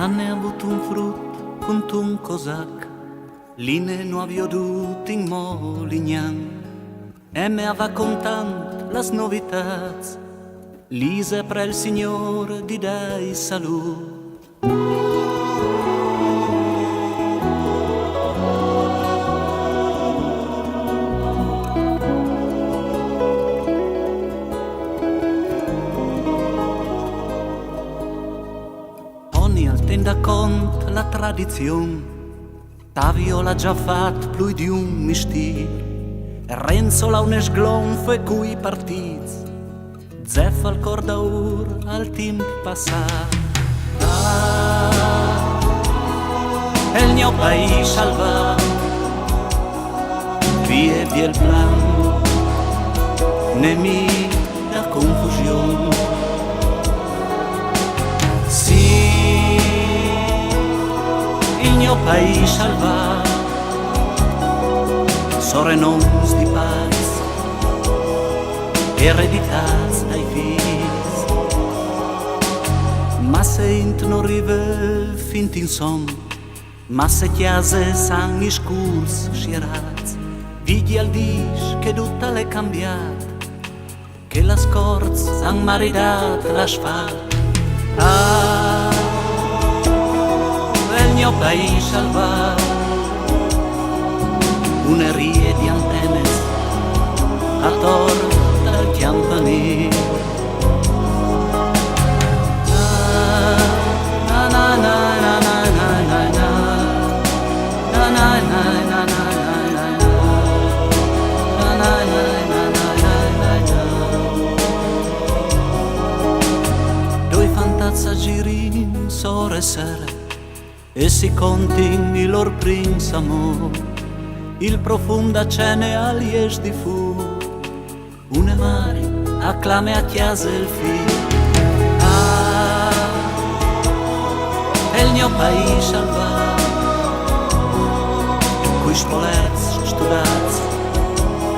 Hanno avuto un frutto con un cosac, line nuovi oduti in Molignan, e me aveva contant las novitats, lise pre il Signore di dai salut. Da cont la tradizione, Tavio l'ha già fatto più di un mestiere, Renzo l'ha un sglonfo e cui partiti, Zeffa al cordaur al tempo passato. E il mio paese salvato, vie via il plan, nemico da confusione. Il mio paese salvato, sore non di paz, ereditati dai figli. Ma se int non rive finti in son, ma se chiase sangue scurs sciarats, vidi al dis che tutta l'è cambiata, che la scorza han maridat l'asfalto. Il mio paese salvato, una rie di antenne attorno al campanile. Due fantazza girin sore e sere, e si contin il lor prins amor, il profunda cene alies di fu, une mari acclame a chiase il figlio. E il mio paese salvato, cui spolets studats,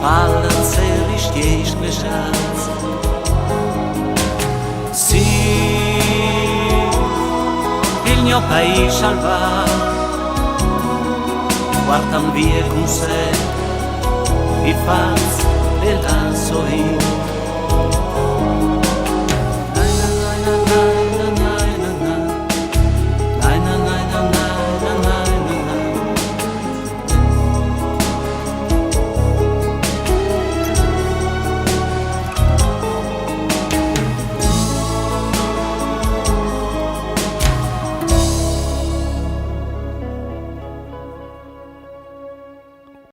palazzi e rischiei sclesciats. Il mio paese salvato, guardano via con sé i fazzi dell'ansoino.